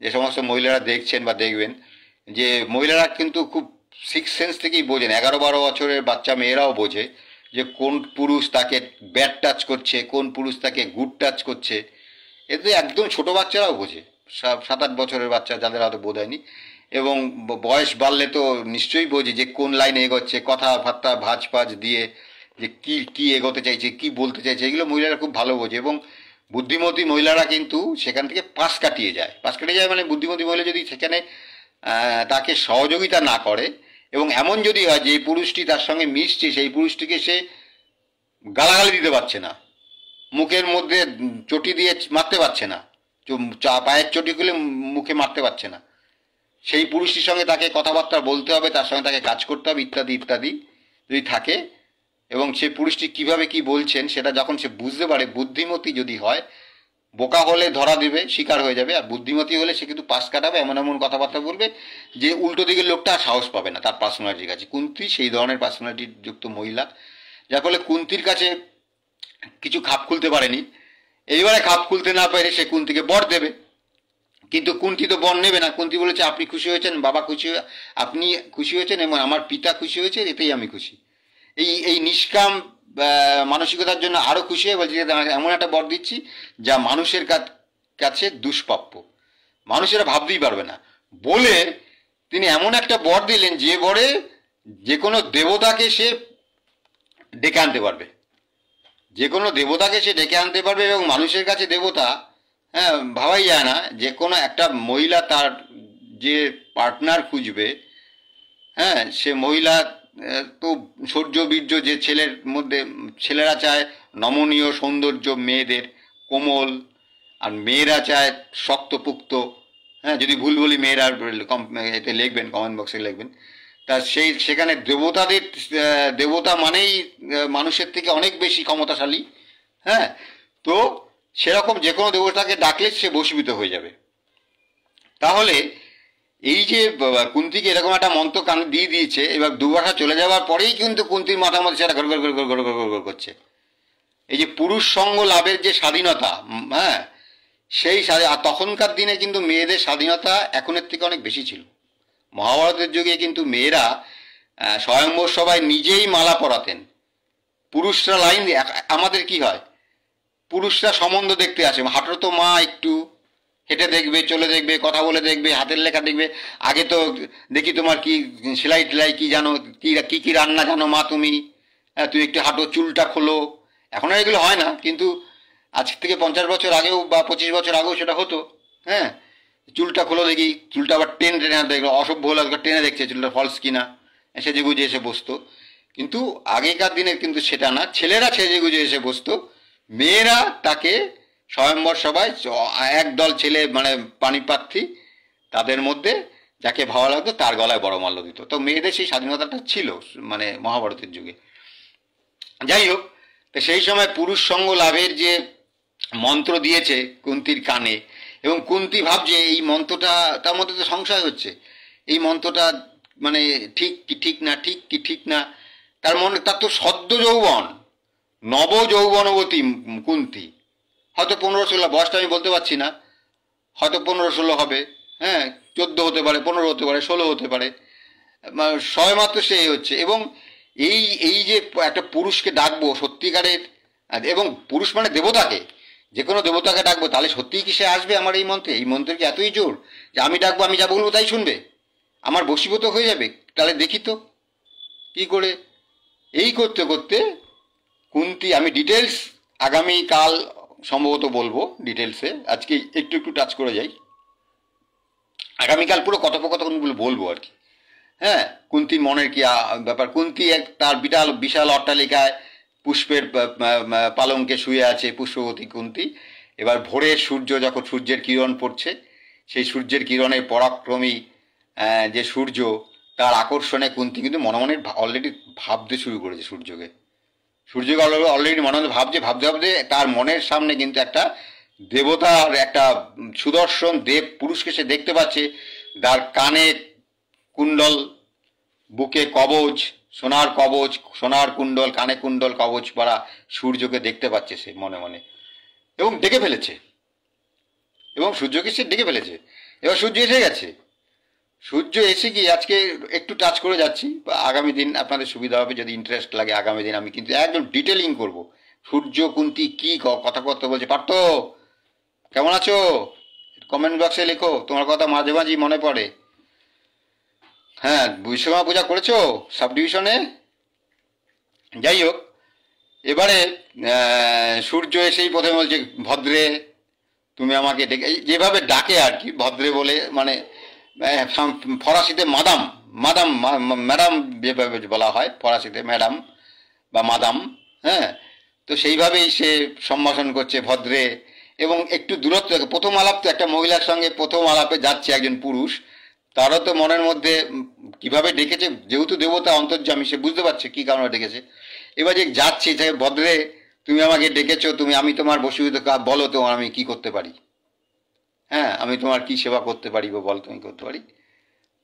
যে সমস্ত মহিলারা দেখছেন বা দেখবেন, যে মহিলারা কিন্তু খুব 6th সেন্স থেকেই বোঝেন। 11-12 বছরের বাচ্চা মেয়েরাও বোঝে যে কোন পুরুষ তাকে ব্যাড টাচ করছে, কোন পুরুষ তাকে গুড টাচ করছে। এতে একদম ছোট বাচ্চারাও বোঝে, 7-8 বছরের বাচ্চা, যাদের হয়তো বোধ হয়নি। এবং বয়স বাড়লে তো নিশ্চয়ই বোঝে যে কোন লাইনে এগোচ্ছে, কথাবার্তা ভাঁজ ফাজ দিয়ে যে কি এগোতে চাইছে, কি বলতে চাইছে, এগুলো মহিলারা খুব ভালো বোঝে। এবং বুদ্ধিমতী মহিলারা কিন্তু সেখান থেকে পাশ কাটিয়ে যায়। মানে বুদ্ধিমতী মহিলা যদি সেখানে তাকে সহযোগিতা না করে, এবং এমন যদি হয় যে পুরুষটি তার সঙ্গে মিশছে, সেই পুরুষটিকে সে গালাগালি দিতে পারছে না, মুখের মধ্যে চটি দিয়ে মারতে পারছে না, পায়ের চটি খুলে মুখে মারতে পারছে না, সেই পুরুষটির সঙ্গে তাকে কথাবার্তা বলতে হবে, তার সঙ্গে তাকে কাজ করতে হবে, ইত্যাদি ইত্যাদি যদি থাকে, এবং সে পুরুষটি কিভাবে কি বলছেন সেটা যখন সে বুঝতে পারে, বুদ্ধিমতী যদি হয়, বোকা হলে ধরা দেবে, শিকার হয়ে যাবে, আর বুদ্ধিমতী হলে সে কিন্তু পাশ কাটাবে, এমন এমন কথাবার্তা বলবে যে উল্টো দিকের লোকটা সাহস পাবে না তার পার্সোনালিটির কাছে। কুন্তী সেই ধরনের পার্সোনালিটি যুক্ত মহিলা, যার ফলে কুন্তীর কাছে কিছু খাপ খুলতে পারেনি। এইবারে খাপ খুলতে না পেরে সে কুন্তীকে বর দেবে, কিন্তু কুন্তী তো বর নেবে না। কুন্তী বলেছে আপনি খুশি হয়েছেন, বাবা খুশি, আপনি খুশি হয়েছেন এবং আমার পিতা খুশি হয়েছে, এতেই আমি খুশি। এই নিষ্কাম মানসিকতার জন্য আরও খুশি হয়ে বলছি যে এমন একটা বর দিচ্ছি যা মানুষের কাছে দুষ্প্রাপ্য, মানুষেরা ভাবতেই পারবে না, বলে তিনি এমন একটা বর দিলেন যে বরে যে কোনো দেবতাকে সে ডেকে আনতে পারবে, যে কোনো দেবতাকে সে ডেকে আনতে পারবে। এবং মানুষের কাছে দেবতা, হ্যাঁ, ভাবাই যায় না। যে কোনো একটা মহিলা তার যে পার্টনার খুঁজবে, হ্যাঁ, সে মহিলা তো সৌর্য বীর্য, যে ছেলের মধ্যে ছেলেরা চায় নমনীয় সৌন্দর্য মেয়েদের, কোমল, আর মেয়েরা চায় শক্তপুক্ত। হ্যাঁ, যদি ভুল বলি মেয়েরা এতে লিখবেন, কমেন্ট বক্সে লিখবেন। তা সেখানে দেবতা মানেই মানুষের থেকে অনেক বেশি ক্ষমতাশালী। হ্যাঁ, তো সেরকম যে কোনো দেবতাকে ডাকলে সে বশীভূত হয়ে যাবে। তাহলে এই যে কুন্তিকে এরকম একটা মন্ত্র কানে দিয়ে দিয়েছে, এবার দুর্বাসা চলে যাওয়ার পরেই কিন্তু কুন্তির মাথার মধ্যে সেটা ঘর ঘর ঘর ঘর ঘর ঘর ঘর করছে। এই যে পুরুষ সঙ্গ লাভের যে স্বাধীনতা, হ্যাঁ, সেই আর তখনকার দিনে কিন্তু মেয়েদের স্বাধীনতা এখনের থেকে অনেক বেশি ছিল। মহাভারতের যুগে কিন্তু মেয়েরা স্বয়ম্বর সভায় নিজেই মালা পরাতেন। পুরুষরা লাইন, আমাদের কি হয়, পুরুষরা সম্বন্ধ দেখতে আসে, হাঁটো তো মা একটু, হেঁটে দেখবে, চলে দেখবে, কথা বলে দেখবে, হাতের লেখা দেখবে। আগে তো দেখি তোমার কি সেলাই টেলাই কি জানো, কি কি রান্না জানো মা তুমি, হ্যাঁ তুই একটু হাঁটো, চুলটা খোলো। এখন আর এগুলো হয় না, কিন্তু আজ থেকে 50 বছর আগেও বা 25 বছর আগেও সেটা হতো। হ্যাঁ, চুলটা খোলো দেখি, চুলটা আবার টেনে টেনে দেখলো, অসভ্য হলো টেনে দেখছে চুলটা ফলস কিনা, সেজে গুজে এসে বসতো। কিন্তু আগেকার দিনে কিন্তু সেটা না, ছেলেরা সেজে গুজে এসে বসতো, মেয়েরা তাকে স্বয়ম্বর সভায় একদল ছেলে মানে পানিপ্রার্থী, তাদের মধ্যে যাকে ভালো লাগতো তার গলায় বড়মাল্য দিত। তো মেয়েদের সেই স্বাধীনতাটা ছিল মানে মহাভারতের যুগে। যাই হোক, তো সেই সময় পুরুষ সঙ্গ লাভের যে মন্ত্র দিয়েছে কুন্তির কানে, এবং কুন্তি ভাবছে এই মন্ত্রটা, তার মধ্যে তো সংশয় হচ্ছে, এই মন্ত্রটা মানে ঠিক কি ঠিক না, ঠিক কি ঠিক না। তার মনে, তার তো সদ্য যৌবন, নব যৌবনবতী কুন্তি, হয়তো 15-16 বয়সটা আমি বলতে পারছি না, হয়তো 15-16 হবে, হ্যাঁ 14 হতে পারে, 15 হতে পারে, 16 হতে পারে, সবেমাত্র সেই হচ্ছে। এবং এই এই যে একটা পুরুষকে ডাকবো সত্যিকারের, এবং পুরুষ মানে দেবতাকে, যে কোনো দেবতাকে ডাকবো, তাহলে সত্যিই কি সে আসবে আমার এই মন্ত্রে? এই মন্ত্রের কি এতই জোর যে আমি ডাকবো, আমি যা বলবো তাই শুনবে, আমার বশীভূত হয়ে যাবে? তাহলে দেখি তো কী করে। এই করতে করতে কুন্তি, আমি ডিটেলস আগামীকাল সম্ভবত বলবো ডিটেলসে, আজকে একটু একটু টাচ করে যাই, আগামীকাল পুরো কথোপকথনগুলো বলবো আর কি। হ্যাঁ, কুন্তির মনের কি ব্যাপার। কুন্তি তার বিশাল বিশাল অট্টালিকায় পুষ্পের পালঙ্কে শুয়ে আছে পুষ্পবতী কুন্তি। এবার ভোরের সূর্য, যখন সূর্যের কিরণ পড়ছে, সেই সূর্যের কিরণের পরাক্রমী যে সূর্য, তার আকর্ষণে কুন্তি কিন্তু মনে মনে অলরেডি ভাবতে শুরু করেছে সূর্যকে। সূর্যকে অলরেডি মনে মনে ভাবতে ভাবতে তার মনের সামনে কিন্তু একটা দেবতার একটা সুদর্শন দেব পুরুষকে সে দেখতে পাচ্ছে। তার কানে কুণ্ডল, বুকে কবচ, সোনার কবচ, সোনার কুণ্ডল, কানে কুণ্ডল, কবচ পরা সূর্যকে দেখতে পাচ্ছে সে মনে মনে, এবং ডেকে ফেলেছে, এবং সূর্যকে সে ডেকে ফেলেছে। এবার সূর্য এসে গেছে। সূর্য এসে গিয়ে আজকে একটু টাচ করে যাচ্ছি, বা আগামী দিন আপনাদের সুবিধা হবে, যদি ইন্টারেস্ট লাগে আগামী দিন আমি কিন্তু একদম ডিটেলিং করব সূর্য কুন্তি কী কথাবার্তা বলছে। পার্থ, কেমন আছো? কমেন্ট বক্সে লেখো, তোমার কথা মাঝে মাঝেই মনে পড়ে। হ্যাঁ, বিশ্বকর্মা পূজা করেছো সাব ডিভিশনে? যাই হোক, এবারে সূর্য এসেই প্রথমে বলছে, ভদ্রে তুমি আমাকে ডেকে, যেভাবে ডাকে আর কি, ভদ্রে বলে মানে ফরাসিতে মাদাম, মাদাম ম্যাডাম যেভাবে বলা হয় ফরাসিতে, ম্যাডাম বা মাদাম, হ্যাঁ, তো সেইভাবেই সে সম্ভাষণ করছে ভদ্রে। এবং একটু দূরত্ব, প্রথম আলাপ তো একটা মহিলার সঙ্গে প্রথম আলাপে যাচ্ছে একজন পুরুষ, তারও তো মনের মধ্যে কিভাবে ডেকেছে, যেহেতু দেবতা অন্তর্যামী, সে বুঝতে পারছে কী কারণে ডেকেছে। এবার যে যাচ্ছে, যে ভদ্রে তুমি আমাকে ডেকেছো, তুমি, আমি তোমার বশীভূত, বলো তোমার আমি কি করতে পারি, হ্যাঁ আমি তোমার কি সেবা করতে পারি বা বল তুমি করতে পারি।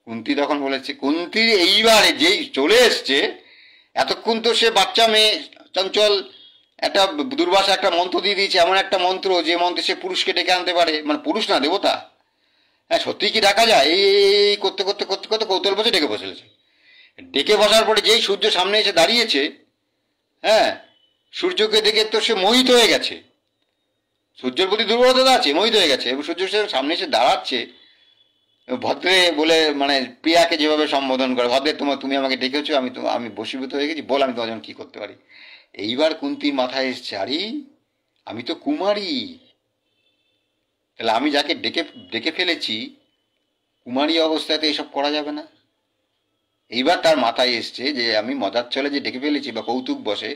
কুন্তি তখন বলেছে, কুন্তি এইবারে যেই চলে এসছে, এতক্ষণ তো সে বাচ্চা মেয়ে চঞ্চল, একটা দুর্বাসা একটা মন্ত্র দিয়ে দিয়েছে, এমন একটা মন্ত্র যে মন্ত্রে সে পুরুষকে ডেকে আনতে পারে, মানে পুরুষ না দেবতা, হ্যাঁ সত্যি কি ডাকা যায়? এই করতে করতে করতে করতে কৌতূহল বসে ডেকে বসেছে। ডেকে বসার পরে যেই সূর্য সামনে এসে দাঁড়িয়েছে, হ্যাঁ সূর্যকে দেখে তো সে মোহিত হয়ে গেছে, সূর্যের প্রতি দুর্বলতা আছে, মোহিত হয়ে গেছে, এবং সূর্য সামনে এসে দাঁড়াচ্ছে, ভদ্রে বলে মানে প্রিয়াকে যেভাবে সম্বোধন করে, ভদ্রে তুমি আমাকে ডেকেছো, আমি বশীভূত হয়ে গেছি, বল আমি তোমার জন্য কী করতে পারি। এইবার কুন্তির মাথায় এসছে, আরে আমি তো কুমারী, তাহলে আমি যাকে ডেকে ডেকে ফেলেছি, কুমারী অবস্থাতে এসব করা যাবে না। এইবার তার মাথায় এসছে যে আমি মজার চলে যে ডেকে ফেলেছি বা কৌতুক বসে,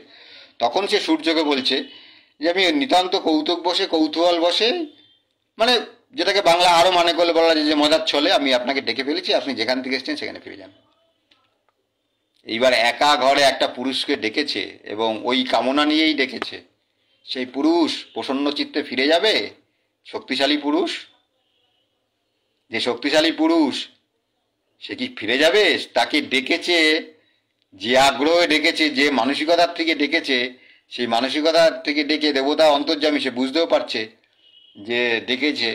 তখন সে সূর্যকে বলছে যে আমি নিতান্ত কৌতুক বসে, কৌতূহল বসে, মানে যেটাকে বাংলা আরও মানে করলে বলা যায় যে মজার ছলে আমি আপনাকে ডেকে ফেলেছি, আপনি যেখান থেকে এসছেন সেখানে ফিরে যান। এইবার একা ঘরে একটা পুরুষকে ডেকেছে, এবং ওই কামনা নিয়েই ডেকেছে। সেই পুরুষ প্রসন্ন চিত্তে ফিরে যাবে, শক্তিশালী পুরুষ, যে শক্তিশালী পুরুষ সে কি ফিরে যাবে? তাকে ডেকেছে, যে আগ্রহে ডেকেছে, যে মানসিকতার থেকে ডেকেছে, সেই মানসিকতার থেকে ডেকে দেবতা অন্তর্যামী, সে বুঝতেও পারছে যে ডেকেছে।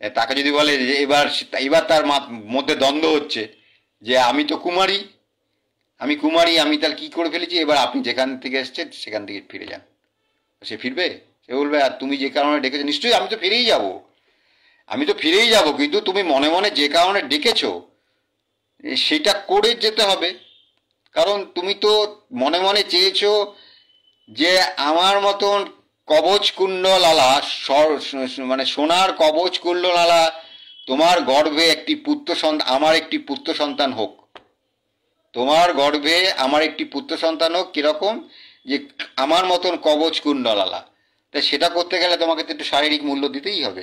তাকে যদি বলে যে এবার এবার তার মধ্যে দ্বন্দ্ব হচ্ছে যে আমি তো কুমারী, আমি তার কি করে ফেলেছি, এবার আপনি যেখান থেকে এসছেন সেখান থেকে ফিরে যান। সে ফিরবে? সে বলবে আর তুমি যে কারণে ডেকেছো, নিশ্চয়ই আমি তো ফিরেই যাব, কিন্তু তুমি মনে মনে যে কারণে ডেকেছো সেটা করে যেতে হবে। কারণ তুমি তো মনে মনে চেয়েছো যে আমার মতন কবচ কুণ্ডলালা, মানে সোনার কবচ কুণ্ডলালা তোমার গর্ভে একটি পুত্র সন্তান, আমার একটি পুত্র সন্তান হোক। তোমার গর্ভে আমার একটি পুত্র সন্তান হোক কিরকম, যে আমার মতন কবচ কুণ্ডলালা। তাই সেটা করতে গেলে তোমাকে তো একটু শারীরিক মূল্য দিতেই হবে।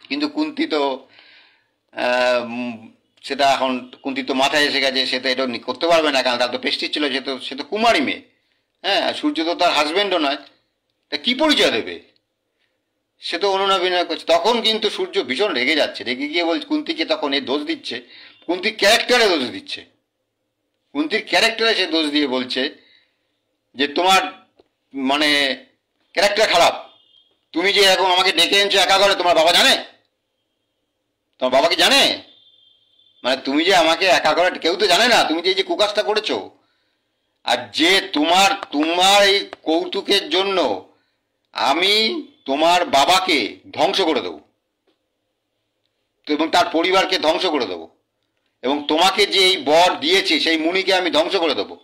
কিন্তু কুন্তী তো সেটা এখন কুন্তী তো মাথায় এসে গেছে, সে তো এটা করতে পারবে না, কারণ তার তো পেস্টিজ ছিল, সে তো কুমারী মেয়ে। হ্যাঁ, সূর্য তো তার হাজবেন্ডও নয়, তা কি পরিচয় দেবে? সে তো অনুনয় করছে। তখন কিন্তু সূর্য ভীষণ রেগে যাচ্ছে, রেগে গিয়ে বলছে কুন্তিকে, তখন এই দোষ দিচ্ছে, কুন্তির ক্যারেক্টারে দোষ দিচ্ছে, কুন্তির ক্যারেক্টারে সে দোষ দিয়ে বলছে যে তোমার মানে ক্যারেক্টার খারাপ, তুমি যে এখন আমাকে ডেকে এনেছো একা করে, তোমার বাবা জানে? তোমার বাবা কি জানে? মানে তুমি যে আমাকে একা করে, কেউ তো জানে না তুমি যে এই যে কুকাজটা করেছো। আর যে তোমার তোমার এই কৌতুকের জন্য আমি তোমার বাবাকে ধ্বংস করে দেবো, এবং তার পরিবারকে ধ্বংস করে দেবো, এবং তোমাকে যে এই বর দিয়েছে সেই মুনিকে আমি ধ্বংস করে দেবো।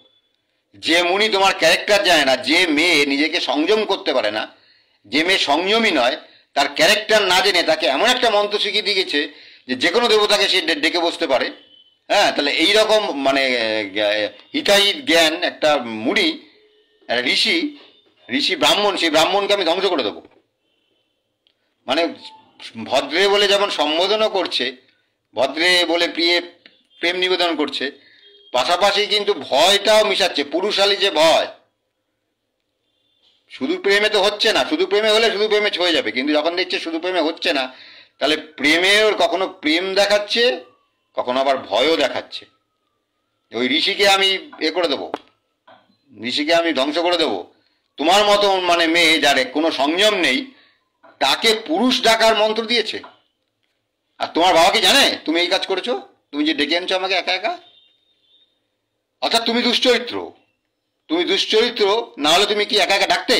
যে মুনি তোমার ক্যারেক্টার জানে না, যে মেয়ে নিজেকে সংযম করতে পারে না, যে মেয়ে সংযমী নয়, তার ক্যারেক্টার না জেনে তাকে এমন একটা মন্ত্র শিখিয়ে দিয়েছে যে কোনো দেবতাকে সে ডেকে বসতে পারে। হ্যাঁ, তাহলে এইরকম মানে হিতাহিত জ্ঞান একটা মুনি, ঋষি, ব্রাহ্মণ, সেই ব্রাহ্মণকে আমি ধ্বংস করে দেবো। মানে ভদ্রে বলে যেমন সম্বোধনও করছে, ভদ্রে বলে প্রেম নিবেদন করছে, পাশাপাশি কিন্তু ভয়টাও মিশাচ্ছে, পুরুষালী যে ভয়। শুধু প্রেমে তো হচ্ছে না, শুধু প্রেমে হলে শুধু প্রেমে হয়ে যাবে, কিন্তু যখন দেখছে শুধু প্রেমে হচ্ছে না, তাহলে প্রেমেও কখনো প্রেম দেখাচ্ছে, কখনো আবার ভয়ও দেখাচ্ছে। ওই ঋষিকে আমি করে দেবো, ঋষিকে আমি ধ্বংস করে দেবো। তোমার মতো মানে মেয়ে যারে কোনো সংযম নেই, তাকে পুরুষ ডাকার মন্ত্র দিয়েছে। আর তোমার বাবা কি জানে তুমি এই কাজ করেছো? তুমি যে ডেকে আনছো আমাকে একা একা। অর্থাৎ তুমি দুশ্চরিত্র, না হলে তুমি কি একা একা ডাকতে?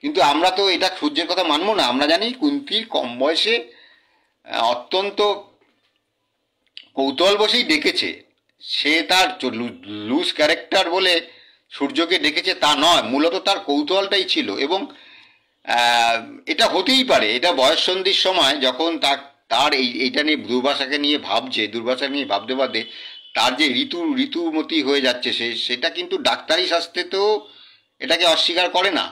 কিন্তু আমরা তো এটা সূর্যের কথা মানবো না। আমরা জানি কুন্তির কম বয়সে অত্যন্ত কৌতূহল বসেই ডেকেছে, সে তার লুজ ক্যারেক্টার বলে সূর্যকে ডেকেছে তা নয়, মূলত তার কৌতূহলটাই ছিল। এবং এটা হতেই পারে, এটা বয়ঃসন্ধির সময় যখন তার এইটা নিয়ে দুর্বাসাকে নিয়ে ভাবতে ভাবতে তার যে ঋতুমতি হয়ে যাচ্ছে, সেটা কিন্তু ডাক্তারি শাস্ত্রেতেও এটাকে অস্বীকার করে না।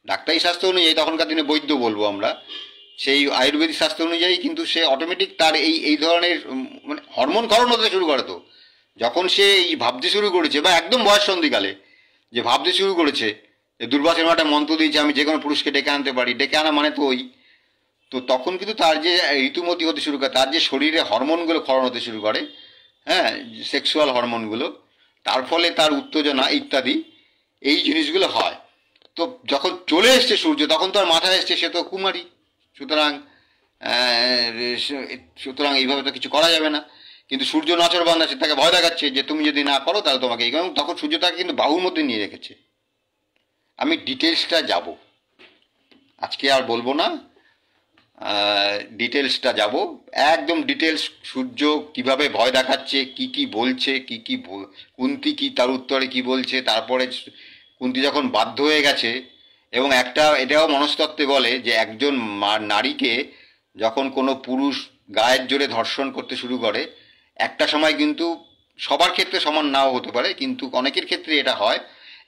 ডাক্তারি শাস্ত্র অনুযায়ী, তখনকার দিনে বৈদ্য বলবো আমরা, সেই আয়ুর্বেদিক শাস্ত্র অনুযায়ী কিন্তু সে অটোমেটিক তার এই ধরনের মানে হরমোন ক্ষরণ হতে শুরু করে। তো যখন সে এই ভাবতে শুরু করেছে, বা একদম বয়ঃসন্ধিকালে যে ভাবতে শুরু করেছে, দুর্বাসের একটা মন্ত্র দিয়েছে আমি যে কোনো পুরুষকে ডেকে আনতে পারি, ডেকে আনা মানে তো তো তখন কিন্তু তার যে ঋতুমতি হতে শুরু করে, তার যে শরীরে হরমোনগুলো ক্ষরণ হতে শুরু করে, হ্যাঁ, সেক্সুয়াল হরমোনগুলো, তার ফলে তার উত্তেজনা ইত্যাদি এই জিনিসগুলো হয়। তো যখন চলে এসছে সূর্য, তখন তো আর মাথায় এসছে সে তো কুমারী, সুতরাং এইভাবে তো কিছু করা যাবে না। কিন্তু সূর্য নাচরবান্ধা, সে তাকে ভয় দেখাচ্ছে যে তুমি যদি না করো তাহলে তোমাকে এই। তখন সূর্য তাকে কিন্তু বাহুর মধ্যে নিয়ে রেখেছে। আমি ডিটেলসটা যাব, আজকে আর বলবো না, ডিটেলসটা যাব একদম ডিটেলস। সূর্য কিভাবে ভয় দেখাচ্ছে, কি বলছে, কুন্তি কি তার উত্তরে কি বলছে, তারপরে কুন্তি যখন বাধ্য হয়ে গেছে। এবং এটাও মনস্তত্ত্বে বলে যে একজন নারীকে যখন কোনো পুরুষ গায়ের জোরে ধর্ষণ করতে শুরু করে, একটা সময় কিন্তু সবার ক্ষেত্রে সমান নাও হতে পারে, কিন্তু অনেকের ক্ষেত্রে এটা হয়,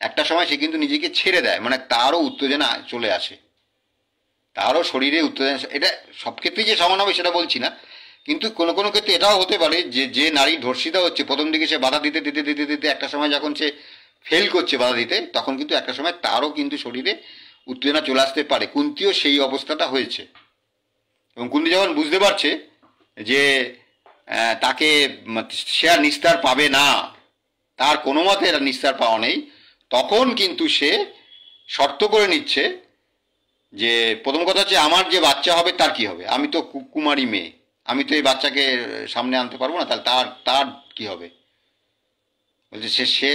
একটা সময় সে কিন্তু নিজেকে ছেড়ে দেয়, মানে তারও উত্তেজনা চলে আসে, তারও শরীরে উত্তেজনা। এটা সব ক্ষেত্রেই যে সমান হবে সেটা বলছি না, কিন্তু কোনো কোনো ক্ষেত্রে এটাও হতে পারে যে নারী ধর্ষিতা হচ্ছে, প্রথম দিকে সে বাধা দিতে দিতে দিতে দিতে একটা সময় যখন সে ফেল করছে বাধা দিতে, তখন কিন্তু একটা সময় তারও কিন্তু শরীরে উত্তেজনা চলে আসতে পারে। কুন্তিও সেই অবস্থাটা হয়েছে, এবং কুন্তি যখন বুঝতে পারছে যে তাকে সে আর নিস্তার পাবে না, তার কোনো মতে নিস্তার পাওয়া নেই, তখন কিন্তু সে শর্ত করে নিচ্ছে যে প্রথম কথা হচ্ছে আমার যে বাচ্চা হবে তার কি হবে, আমি তো কুমারী মেয়ে, আমি তো এই বাচ্চাকে সামনে আনতে পারবো না, তাহলে তার তার কি হবে। বলছে সে সে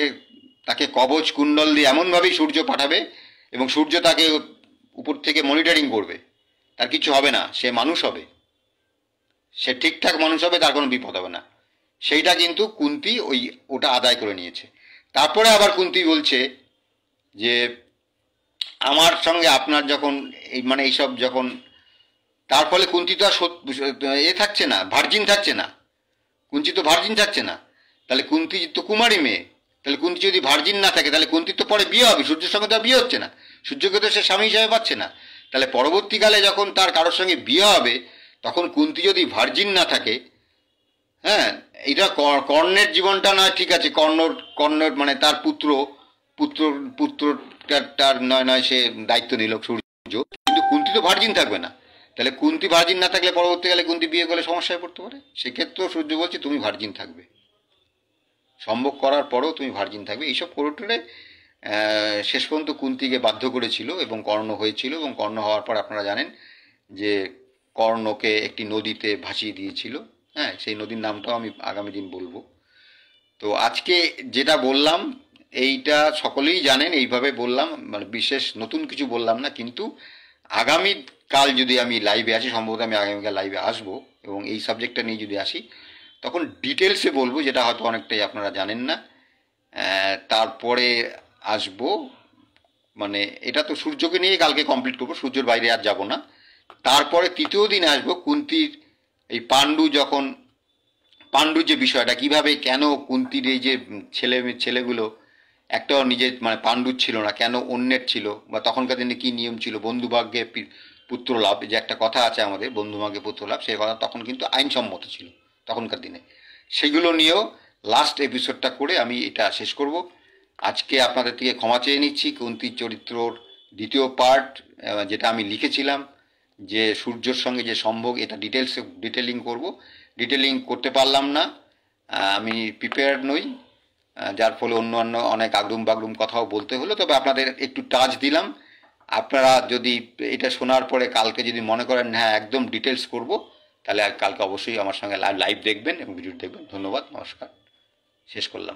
তাকে কবচ কুণ্ডল দিয়ে এমনভাবেই সূর্য পাঠাবে এবং সূর্য তাকে উপর থেকে মনিটরিং করবে, তার কিছু হবে না, সে মানুষ হবে, সে ঠিকঠাক মানুষ হবে, তার কোনো বিপদ হবে না। সেইটা কিন্তু কুন্তী ওটা আদায় করে নিয়েছে। তারপরে আবার কুন্তী বলছে যে আমার সঙ্গে আপনার যখন এইসব যখন, তার ফলে কুন্তী তো আর থাকছে না, ভার্জিন থাকছে না, কুন্তী তো ভার্জিন থাকছে না, তাহলে কুন্তী তো কুমারী মেয়ে, তাহলে কুন্তী যদি ভার্জিন না থাকে তাহলে কুন্তীর তো পরে বিয়ে হবে, সূর্যের সঙ্গে তো বিয়ে হচ্ছে না, সূর্যকে তো সে স্বামী হিসাবে পাচ্ছে না, তাহলে পরবর্তীকালে যখন তার কারোর সঙ্গে বিয়ে হবে তখন কুন্তী যদি ভার্জিন না থাকে, হ্যাঁ, এটা কর্ণের জীবনটা নয়, ঠিক আছে, কর্ণর মানে তার পুত্রটার নয় সে দায়িত্ব নিল সূর্য, কিন্তু কুন্তী তো ভার্জিন থাকবে না, তাহলে কুন্তী ভার্জিন না থাকলে পরবর্তীকালে কুন্তী বিয়ে করলে সমস্যায় পড়তে পারে, সেক্ষেত্রেও সূর্য বলছে তুমি ভার্জিন থাকবে, সম্ভোগ করার পরেও তুমি ভার্জিন থাকবে। এইসব করে শেষ পর্যন্ত কুন্তীকে বাধ্য করেছিল এবং কর্ণ হয়েছিল, এবং কর্ণ হওয়ার পর আপনারা জানেন যে কর্ণকে একটি নদীতে ভাসিয়ে দিয়েছিল। হ্যাঁ, সেই নদীর নামটাও আমি আগামী দিন বলবো। তো আজকে যেটা বললাম এইটা সকলেই জানেন, এইভাবে বললাম, মানে বিশেষ নতুন কিছু বললাম না, কিন্তু আগামীকাল যদি আমি লাইভে আসি, সম্ভবত আমি আগামীকাল লাইভে আসবো এবং এই সাবজেক্টটা নিয়ে যদি আসি তখন ডিটেলসে বলবো, যেটা হয়তো অনেকটাই আপনারা জানেন না। তারপরে আসবো, মানে এটা তো সূর্যকে নিয়ে কালকে কমপ্লিট করবো, সূর্যের বাইরে আর যাব না। তারপরে তৃতীয় দিন আসবো কুন্তীর এই পাণ্ডুর যে বিষয়টা, কিভাবে কেন কুন্তীর এই যে ছেলেগুলো একটাও নিজের মানে পাণ্ডুর ছিল না, কেন অন্যের ছিল, বা তখনকার দিনে কী নিয়ম ছিল, বন্ধুভাগ্যে পুত্র লাভ, যে একটা কথা আছে আমাদের, বন্ধুভাগ্যে পুত্র লাভ, সেই কথা তখন কিন্তু আইনসম্মত ছিল তখনকার দিনে। সেগুলো নিয়েও লাস্ট এপিসোডটা করে আমি এটা শেষ করব। আজকে আপনাদের থেকে ক্ষমা চেয়ে নিচ্ছি। কুন্তীর চরিত্রর দ্বিতীয় পার্ট যেটা আমি লিখেছিলাম যে সূর্যর সঙ্গে যে সম্ভোগ, এটা ডিটেলিং করব, ডিটেলিং করতে পারলাম না, আমি প্রিপেয়ার্ড নই, যার ফলে অন্য অনেক আগডুম বাগডুম কথাও বলতে হলো। তবে আপনাদের একটু টাচ দিলাম। আপনারা যদি এটা শোনার পরে কালকে যদি মনে করেন হ্যাঁ একদম ডিটেলস করব, তাহলে কালকে অবশ্যই আমার সঙ্গে লাইভ দেখবেন এবং ভিডিও দেখবেন। ধন্যবাদ, নমস্কার, শেষ করলাম।